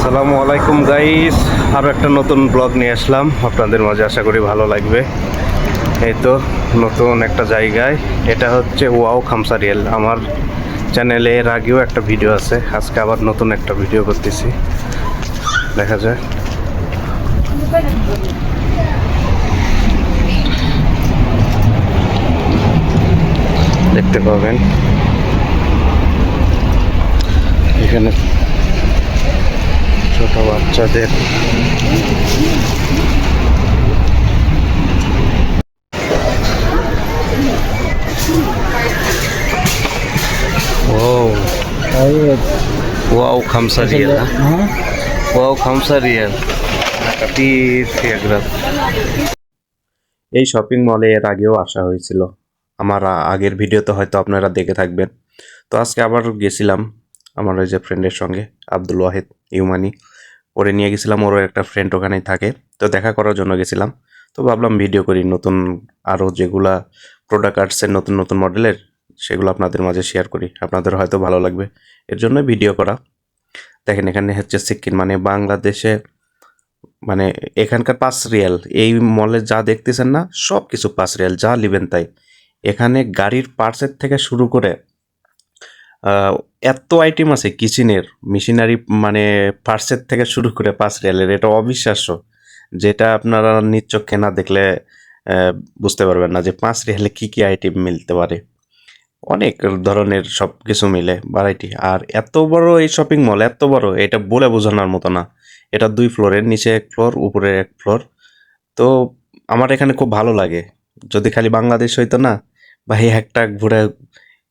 আসসালামু আলাইকুম গাইস, আরও একটা নতুন ব্লগ নিয়ে আসলাম আপনাদের মাঝে। আশা করি ভালো লাগবে। এই তো নতুন একটা জায়গায়, এটা হচ্ছে ওয়াও খামসারিয়াল। আমার চ্যানেলে এর আগেও একটা ভিডিও আছে, আজকে আবার নতুন একটা ভিডিও করতেছি। দেখা যায় দেখতে পাবেন এখানে ছোট বাচ্চাদের ওয়াও খামসারিয়াল, ওয়াও খামসারিয়াল এই শপিং মলে এর আগেও আসা হয়েছিল। আমার আগের ভিডিওতে হয়তো আপনারা দেখে থাকবেন। তো আজকে আবার গেছিলাম আমার ওই যে ফ্রেন্ডের সঙ্গে, আব্দুল ওয়াহিদ ইউমানি। ওরে নিয়ে গেছিলাম, ওরও একটা ফ্রেন্ড ওখানেই থাকে, তো দেখা করার জন্য গেছিলাম। তো ভাবলাম ভিডিও করি, নতুন আরও যেগুলা প্রোডাক্ট আসছে নতুন নতুন মডেলের, সেগুলো আপনাদের মাঝে শেয়ার করি, আপনাদের হয়তো ভালো লাগবে, এর জন্য ভিডিও করা। দেখেন এখানে হচ্ছে সিক্কিম, মানে বাংলাদেশে, মানে এখানকার 5 রিয়াল। এই মলে যা দেখতেছেন না, সব কিছু 5 রিয়াল, যা নেবেন তাই। এখানে গাড়ির পার্টসের থেকে শুরু করে আহ, এত আইটেম আছে কিচেনের মেশিনারি, মানে পার্টসের থেকে শুরু করে 5 রিয়ালের, এটা অবিশ্বাস্য। যেটা আপনারা নিজ চোখে না দেখলে আহ, বুঝতে পারবেন না যে 5 রিয়ালে কি কি আইটেম মিলতে পারে। অনেক ধরনের সব কিছু মিলে ভ্যারাইটি। আর এত বড় এই শপিং মল, এত বড়, এটা বলে বোঝানোর মতো না। এটা 2 ফ্লোরের, নিচে 1 ফ্লোর, উপরে 1 ফ্লোর। তো আমার এখানে খুব ভালো লাগে। যদি খালি বাংলাদেশ হইতো না, ভাই একটা ঘুরে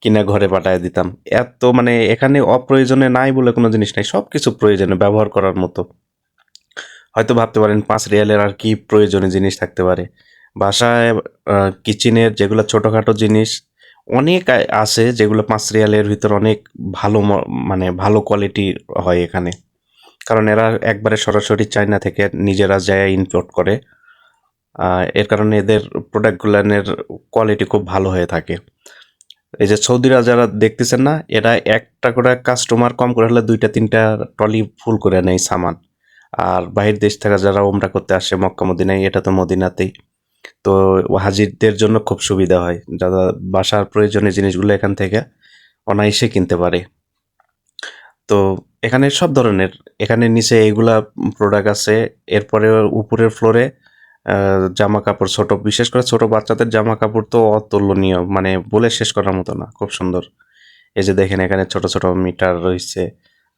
কিনা ঘরে পাঠায় দিতাম। এত মানে এখানে অপ্রয়োজনে নাই বলে কোনো জিনিস নাই, সব কিছু প্রয়োজনে ব্যবহার করার মতো। হয়তো ভাবতে পারেন 5 রিয়ালের আর কি প্রয়োজনীয় জিনিস থাকতে পারে। বাসায় কিচেনের যেগুলো ছোটোখাটো জিনিস অনেক আছে, যেগুলো 5 রিয়ালের ভিতর অনেক ভালো, মানে ভালো কোয়ালিটির হয় এখানে। কারণ এরা একবারে সরাসরি চায়না থেকে নিজেরা যায় ইম্পোর্ট করে। এর কারণে এদের প্রোডাক্টগুলোর কোয়ালিটি খুব ভালো হয়ে থাকে। এই যে সৌদিরা যারা দেখতেছেন না, এরা একটা করে কাস্টমার কম করে হলে 2-3টা ট্রলি ফুল করে নেয় সামান। আর বাহির দেশ থেকে যারা ওমরা করতে আসে মক্কা মদিনায়, এটা তো মদিনাতেই, তো হাজিরদের জন্য খুব সুবিধা হয়, যারা বাসার প্রয়োজনীয় জিনিসগুলো এখান থেকে অনায়াসে কিনতে পারে। তো এখানে সব ধরনের, এখানে নিচে এইগুলা প্রোডাক্ট আছে। এরপরে উপরের ফ্লোরে জামা কাপড়, ছোট, বিশেষ করে ছোট বাচ্চাদের জামা কাপড় তো অতুলনীয়, মানে বলে শেষ করার মতো না, খুব সুন্দর। এই যে দেখেন এখানে ছোট ছোট মিটার রয়েছে,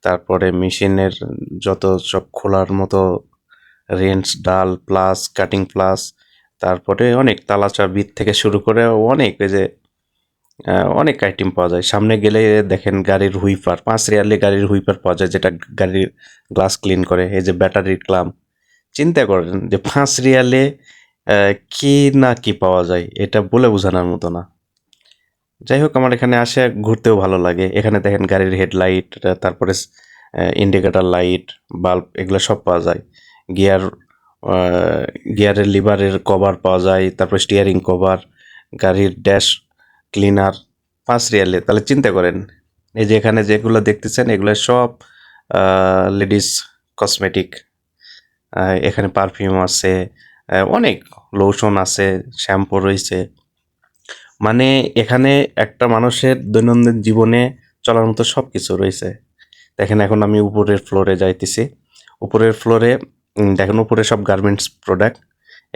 তারপরে মেশিনের যত সব খোলার মতো রেঞ্চ, ডাল প্লাস, কাটিং প্লাস, তারপরে অনেক তালা চাবির থেকে শুরু করে অনেক, এই যে অনেক আইটেম পাওয়া যায়। সামনে গেলে দেখেন গাড়ির হুইপার, 5 রিয়ালে গাড়ির হুইপার পাওয়া যায়, যেটা গাড়ির গ্লাস ক্লিন করে। এই যে ব্যাটারির ক্লাম, চিন্তা করেন যে 5 রিয়ালে কি না কি পাওয়া যায়, এটা বলে বোঝানোর মতো না। যাই হোক, আমার এখানে আসে ঘুরতেও ভালো লাগে। এখানে দেখেন গাড়ির হেডলাইট, তারপরে ইন্ডিকেটর লাইট, বাল্ব, এগুলো সব পাওয়া যায়। গিয়ার, গিয়ারের লিভারের কভার পাওয়া যায়, তারপর স্টিয়ারিং কভার, গাড়ির ড্যাশ ক্লিনার, 5 রিয়ালে। তাহলে চিন্তা করেন, এই যে এখানে যেগুলো দেখতেছেন এগুলো সব লেডিস কসমেটিক। এখানে পারফিউম আছে, অনেক লোশন আছে, শ্যাম্পু রয়েছে। মানে এখানে একটা মানুষের দৈনন্দিন জীবনে চলার মতো সব কিছু রয়েছে। দেখেন এখন আমি উপরের ফ্লোরে যাইতেছি। উপরের ফ্লোরে দেখেন উপরে সব গার্মেন্টস প্রোডাক্ট।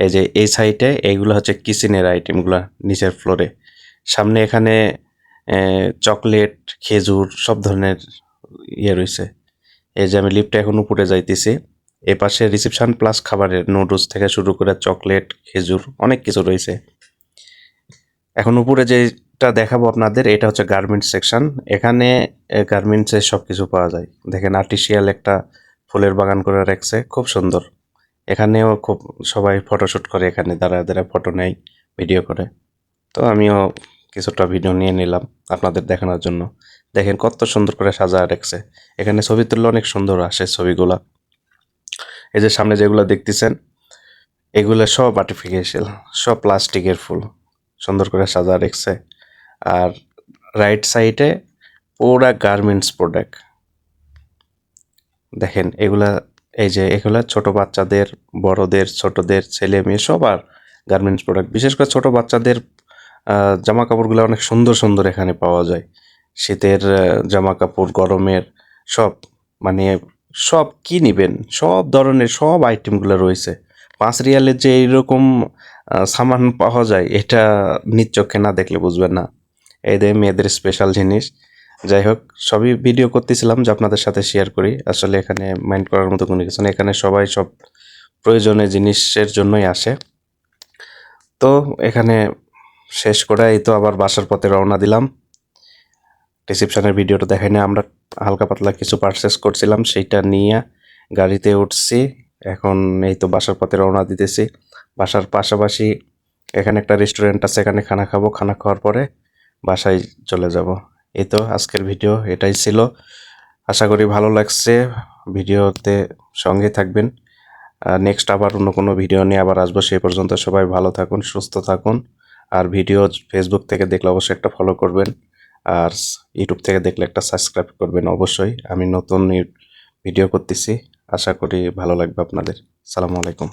এই যে এই সাইডে এইগুলো হচ্ছে কিচেনের আইটেমগুলো, নিচের ফ্লোরে। সামনে এখানে চকলেট, খেজুর, সব ধরনের ইয়ে রয়েছে। এই যে আমি লিফটে এখন উপরে যাইতেছি। এ পাশে রিসেপশন প্লাস খাবারের নুডলস থেকে শুরু করে চকলেট, খেজুর, অনেক কিছু রয়েছে। এখন উপরে যেটা দেখাবো আপনাদের, এটা হচ্ছে গার্মেন্টস সেকশন। এখানে গার্মেন্টসের সব কিছু পাওয়া যায়। দেখেন আর্টিফিশিয়াল একটা ফুলের বাগান করে রাখছে, খুব সুন্দর। এখানেও খুব সবাই ফটোশ্যুট করে, এখানে দাঁড়ায় দাঁড়ায় ফটো নেয়, ভিডিও করে। তো আমিও কিছুটা ভিডিও নিয়ে নিলাম আপনাদের দেখানোর জন্য। দেখেন কত সুন্দর করে সাজায় রাখছে। এখানে ছবি তুললে অনেক সুন্দর আসে ছবিগুলা। এই যে সামনে যেগুলো দেখতেছেন, এগুলো সব আর্টিফিশিয়াল, সব প্লাস্টিকের ফুল, সুন্দর করে সাজা রেখেছে। আর রাইট সাইডে পুরা গার্মেন্টস প্রোডাক্ট। দেখেন এগুলা ছোট বাচ্চাদের, বড়দের, ছোটদের, ছেলে মেয়ে সবার গার্মেন্টস প্রোডাক্ট। বিশেষ করে ছোট বাচ্চাদের জামা কাপড়গুলো অনেক সুন্দর সুন্দর এখানে পাওয়া যায়। শীতের জামা কাপড়, গরমের সব, মানে সব কি নিবেন সব ধরনের সব আইটেমগুলো রয়েছে। 5 রিয়ালের যে এইরকম সামান পাওয়া যায়, এটা নিজ চোখে না দেখলে বুঝবেন না। এই যে মেয়েদের স্পেশাল জিনিস। যাই হোক, সবই ভিডিও করতেছিলাম যে আপনাদের সাথে শেয়ার করি। আসলে এখানে মাইন্ড করার মতো কোনো কিছু নেই, এখানে সবাই সব প্রয়োজনীয় জিনিসের জন্যই আসে। তো এখানে শেষ করে এই তো আবার বাসার পথে রওনা দিলাম। রিসেপশনের ভিডিওটা দেখাই না, আমরা হালকা পাতলা কিছু পারচেস করছিলাম, সেইটা নিয়ে গাড়িতে উঠছি। এখন এই তো বাসার পথে রওনা দিতেছি। বাসার পাশাপাশি এখানে একটা রেস্টুরেন্ট আছে, এখানে খানা খাবো। খানা খাওয়ার পরে বাসায় চলে যাব। এই তো আজকের ভিডিও এটাই ছিল। আশা করি ভালো লাগছে। ভিডিওতে সঙ্গে থাকবেন। নেক্সট আবার অন্য কোনো ভিডিও নিয়ে আবার আসবো। সেই পর্যন্ত সবাই ভালো থাকুন, সুস্থ থাকুন। আর ভিডিও ফেসবুক থেকে দেখলে অবশ্যই একটা ফলো করবেন, আর ইউটিউব থেকে দেখলে একটা সাবস্ক্রাইব করবেন অবশ্যই। আমি নতুন ভিডিও করতেছি, আশা করি ভালো লাগবে আপনাদের। সালামু আলাইকুম।